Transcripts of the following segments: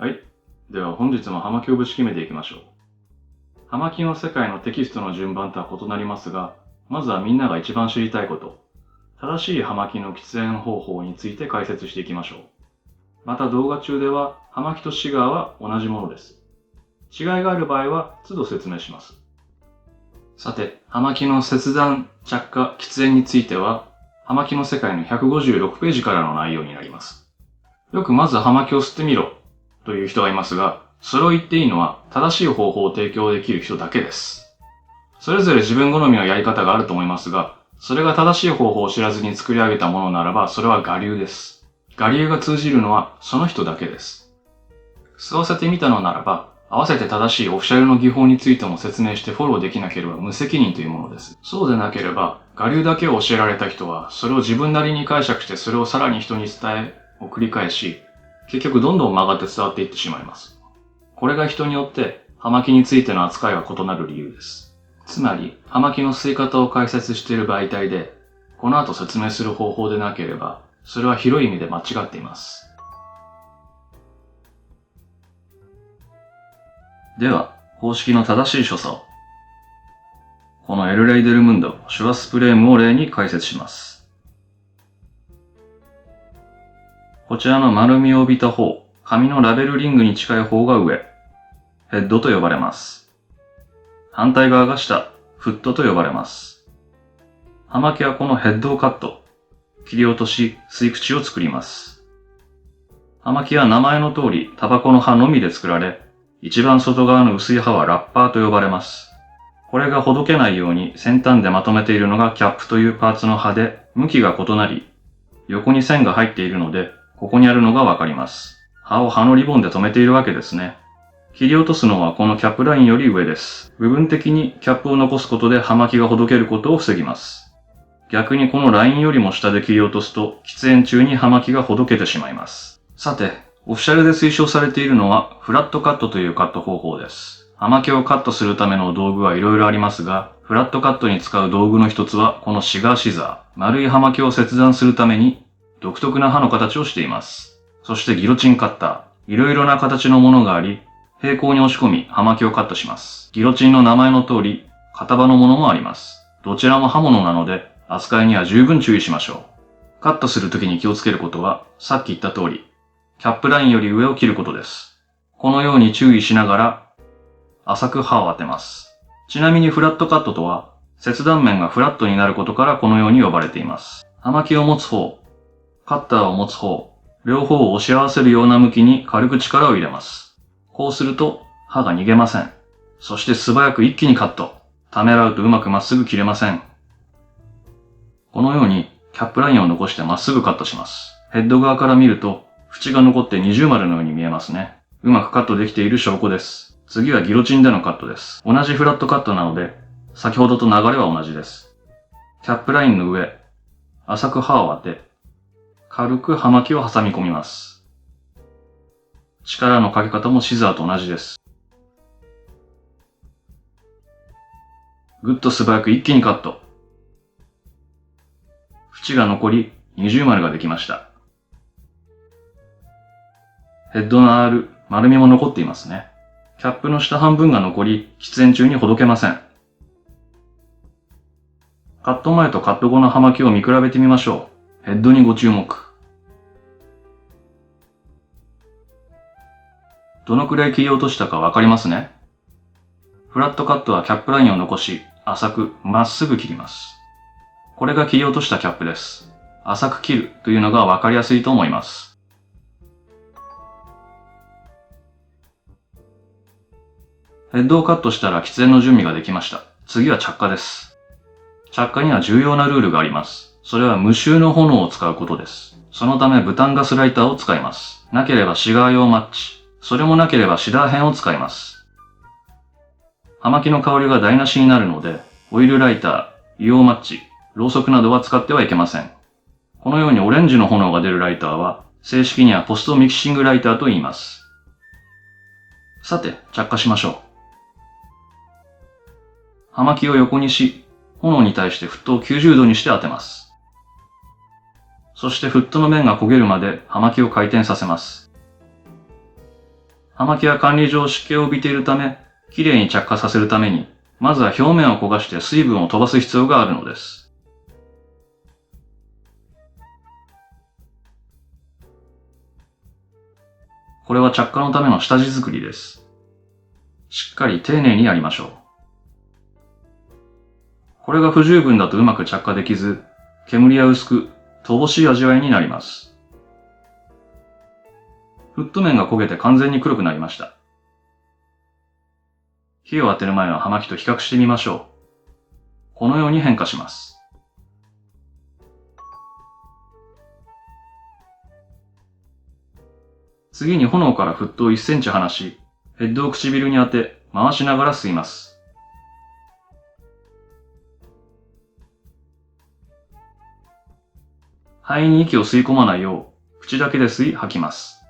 はい。では本日も葉巻をぶち決めていきましょう。葉巻の世界のテキストの順番とは異なりますが、まずはみんなが一番知りたいこと、正しい葉巻の喫煙方法について解説していきましょう。また動画中では葉巻とシガーは同じものです。違いがある場合は都度説明します。さて、葉巻の切断、着火、喫煙については、葉巻の世界の156ページからの内容になります。よくまず葉巻を吸ってみろという人がいますが、それを言っていいのは正しい方法を提供できる人だけです。それぞれ自分好みのやり方があると思いますが、それが正しい方法を知らずに作り上げたものならば、それは我流です。我流が通じるのはその人だけです。吸わせてみたのならば、合わせて正しいオフィシャルの技法についても説明してフォローできなければ無責任というものです。そうでなければ、我流だけを教えられた人は、それを自分なりに解釈してそれをさらに人に伝えを繰り返し、結局どんどん曲がって伝わっていってしまいます。これが人によって葉巻についての扱いが異なる理由です。つまり、葉巻の吸い方を解説している媒体で、この後説明する方法でなければ、それは広い意味で間違っています。では、公式の正しい所作を。このエルレイデルムンド、シュワスプレームを例に解説します。こちらの丸みを帯びた方、紙のラベルリングに近い方が上、ヘッドと呼ばれます。反対側が下、フットと呼ばれます。葉巻はこのヘッドをカット、切り落とし、吸い口を作ります。葉巻は名前の通り、タバコの葉のみで作られ、一番外側の薄い葉はラッパーと呼ばれます。これがほどけないように先端でまとめているのがキャップというパーツの葉で、向きが異なり、横に線が入っているので、ここにあるのがわかります。葉を葉のリボンで留めているわけですね。切り落とすのはこのキャップラインより上です。部分的にキャップを残すことで葉巻がほどけることを防ぎます。逆にこのラインよりも下で切り落とすと、喫煙中に葉巻がほどけてしまいます。さて、オフィシャルで推奨されているのは、フラットカットというカット方法です。葉巻をカットするための道具はいろいろありますが、フラットカットに使う道具の一つは、このシガーシザー。丸い葉巻を切断するために、独特な刃の形をしています。そしてギロチンカッター。いろいろな形のものがあり、平行に押し込み、葉巻をカットします。ギロチンの名前の通り、片刃のものもあります。どちらも刃物なので、扱いには十分注意しましょう。カットするときに気をつけることは、さっき言った通り、キャップラインより上を切ることです。このように注意しながら、浅く刃を当てます。ちなみにフラットカットとは、切断面がフラットになることからこのように呼ばれています。葉巻を持つ方、カッターを持つ方、両方を押し合わせるような向きに軽く力を入れます。こうすると、刃が逃げません。そして素早く一気にカット。ためらうとうまくまっすぐ切れません。このように、キャップラインを残してまっすぐカットします。ヘッド側から見ると、縁が残って二重丸のように見えますね。うまくカットできている証拠です。次はギロチンでのカットです。同じフラットカットなので、先ほどと流れは同じです。キャップラインの上、浅く刃を当て、軽く葉巻を挟み込みます。力のかけ方もシザーと同じです。ぐっと素早く一気にカット。縁が残り二重丸ができました。ヘッドの R、丸みも残っていますね。キャップの下半分が残り、喫煙中にほどけません。カット前とカット後の葉巻を見比べてみましょう。ヘッドにご注目。どのくらい切り落としたかわかりますね。フラットカットはキャップラインを残し、浅く、まっすぐ切ります。これが切り落としたキャップです。浅く切るというのがわかりやすいと思います。ヘッドをカットしたら喫煙の準備ができました。次は着火です。着火には重要なルールがあります。それは無臭の炎を使うことです。そのためブタンガスライターを使います。なければシガー用マッチ。それもなければシダー片を使います。葉巻の香りが台無しになるので、オイルライター、硫黄マッチ、ろうそくなどは使ってはいけません。このようにオレンジの炎が出るライターは、正式にはポストミキシングライターと言います。さて、着火しましょう。葉巻を横にし、炎に対してフットを90度にして当てます。そしてフットの面が焦げるまで葉巻を回転させます。葉巻は管理上湿気を帯びているため、きれいに着火させるために、まずは表面を焦がして水分を飛ばす必要があるのです。これは着火のための下地作りです。しっかり丁寧にやりましょう。これが不十分だとうまく着火できず、煙は薄く、乏しい味わいになります。フット面が焦げて完全に黒くなりました。火を当てる前の葉巻と比較してみましょう。このように変化します。次に炎から沸騰1センチ離し、ヘッドを唇に当て、回しながら吸います。肺に息を吸い込まないよう、口だけで吸い吐きます。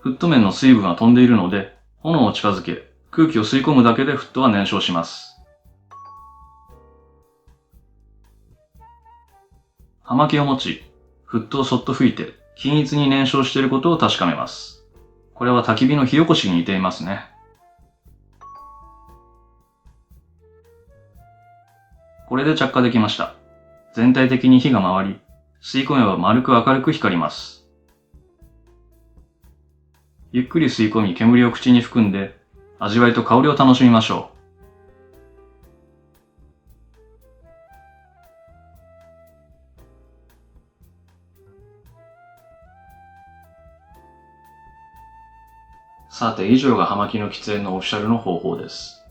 フット面の水分は飛んでいるので、炎を近づけ、空気を吸い込むだけでフットは燃焼します。葉巻を持ち、フットをそっと吹いて、均一に燃焼していることを確かめます。これは焚き火の火起こしに似ていますね。これで着火できました。全体的に火が回り、吸い込めば丸く明るく光ります。ゆっくり吸い込み煙を口に含んで、味わいと香りを楽しみましょう。さて、以上が葉巻の喫煙のオフィシャルの方法です。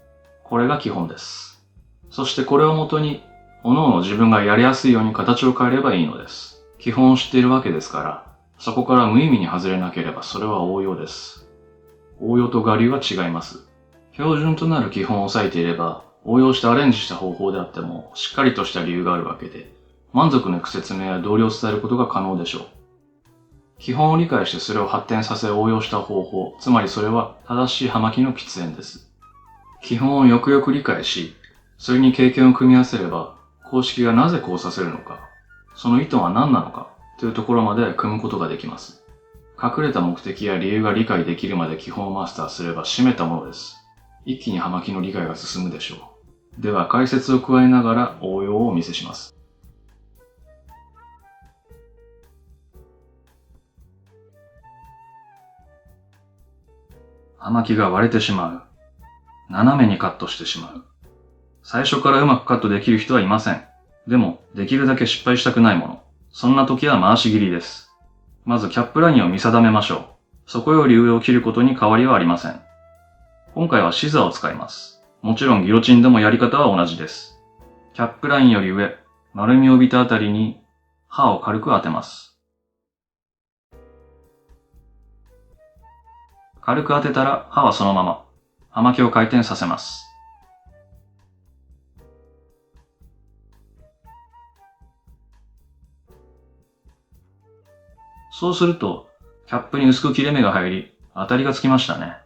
これが基本です。そしてこれをもとに、各々自分がやりやすいように形を変えればいいのです。基本を知っているわけですから、そこから無意味に外れなければそれは応用です。応用と我流は違います。標準となる基本を押さえていれば、応用してアレンジした方法であっても、しっかりとした理由があるわけで、満足のいく説明や道理を伝えることが可能でしょう。基本を理解してそれを発展させ応用した方法、つまりそれは正しい葉巻の喫煙です。基本をよくよく理解し、それに経験を組み合わせれば、公式がなぜこうさせるのか、その意図は何なのか、というところまで組むことができます。隠れた目的や理由が理解できるまで基本をマスターすれば締めたものです。一気に葉巻の理解が進むでしょう。では解説を加えながら応用をお見せします。葉巻が割れてしまう。斜めにカットしてしまう。最初からうまくカットできる人はいません。でも、できるだけ失敗したくないもの。そんな時は回し切りです。まずキャップラインを見定めましょう。そこより上を切ることに変わりはありません。今回はシザーを使います。もちろんギロチンでもやり方は同じです。キャップラインより上、丸みを帯びたあたりに刃を軽く当てます。軽く当てたら刃はそのまま、葉巻を回転させます。そうすると、キャップに薄く切れ目が入り、当たりがつきましたね。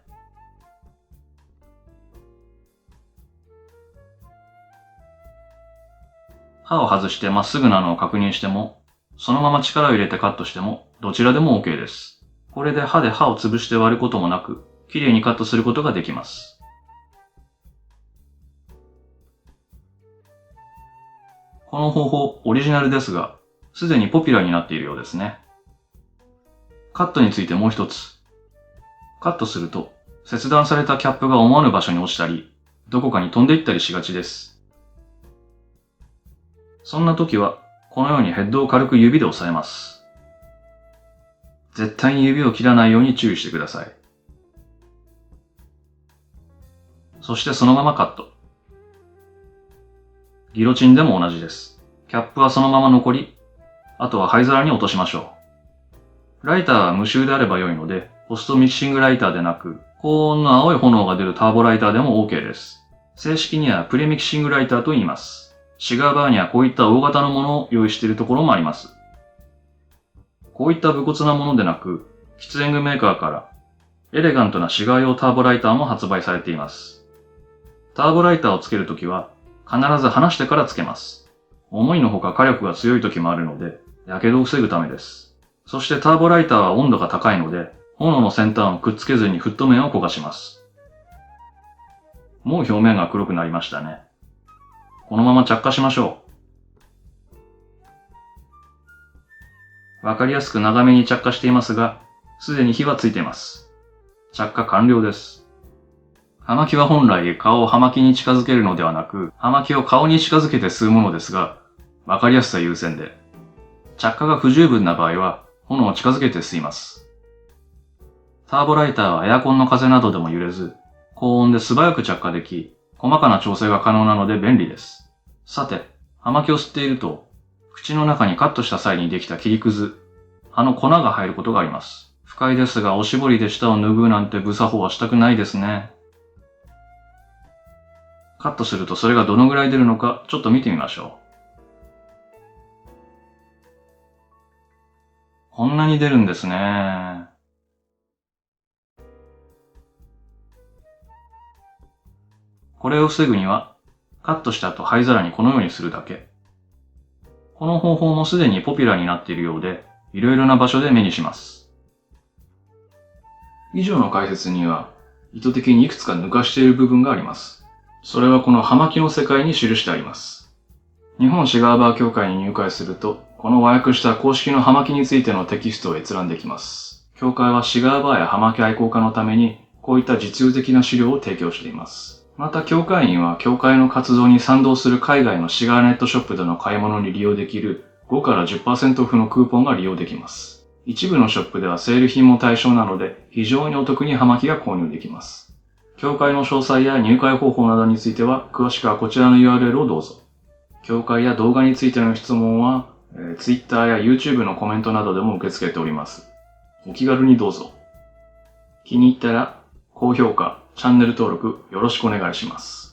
刃を外してまっすぐなのを確認しても、そのまま力を入れてカットしても、どちらでも OK です。これで刃で刃を潰して割ることもなく、綺麗にカットすることができます。この方法、オリジナルですが、すでにポピュラーになっているようですね。カットについてもう一つ。カットすると、切断されたキャップが思わぬ場所に落ちたり、どこかに飛んでいったりしがちです。そんな時は、このようにヘッドを軽く指で押さえます。絶対に指を切らないように注意してください。そしてそのままカット。ギロチンでも同じです。キャップはそのまま残り、あとは灰皿に落としましょう。ライターは無臭であれば良いので、ポストミキシングライターでなく、高温の青い炎が出るターボライターでも OK です。正式にはプレミキシングライターと言います。シガーバーにはこういった大型のものを用意しているところもあります。こういった無骨なものでなく、喫煙具メーカーからエレガントなシガー用ターボライターも発売されています。ターボライターをつけるときは、必ず離してからつけます。思いのほか火力が強い時もあるので、火傷を防ぐためです。そしてターボライターは温度が高いので、炎の先端をくっつけずにフット面を焦がします。もう表面が黒くなりましたね。このまま着火しましょう。わかりやすく長めに着火していますが、すでに火はついています。着火完了です。葉巻は本来顔を葉巻に近づけるのではなく、葉巻を顔に近づけて吸うものですが、わかりやすさ優先で、着火が不十分な場合は、炎を近づけて吸います。ターボライターはエアコンの風などでも揺れず、高温で素早く着火でき、細かな調整が可能なので便利です。さて、葉巻を吸っていると、口の中にカットした際にできた切りくず、葉の粉が入ることがあります。不快ですが、おしぼりで舌を拭うなんて無作法はしたくないですね。カットするとそれがどのぐらい出るのか、ちょっと見てみましょう。こんなに出るんですね。これを防ぐには、カットした後灰皿にこのようにするだけ。この方法もすでにポピュラーになっているようで、いろいろな場所で目にします。以上の解説には、意図的にいくつか抜かしている部分があります。それはこの葉巻の世界に記してあります。日本シガーバー協会に入会すると、この和訳した公式の葉巻についてのテキストを閲覧できます。協会はシガーバーや葉巻愛好家のために、こういった実用的な資料を提供しています。また協会員は協会の活動に賛同する海外のシガーネットショップでの買い物に利用できる5から 10% オフのクーポンが利用できます。一部のショップではセール品も対象なので、非常にお得に葉巻が購入できます。協会の詳細や入会方法などについては、詳しくはこちらの URL をどうぞ。協会や動画についての質問は、Twitter や YouTube のコメントなどでも受け付けております。お気軽にどうぞ。気に入ったら、高評価、チャンネル登録よろしくお願いします。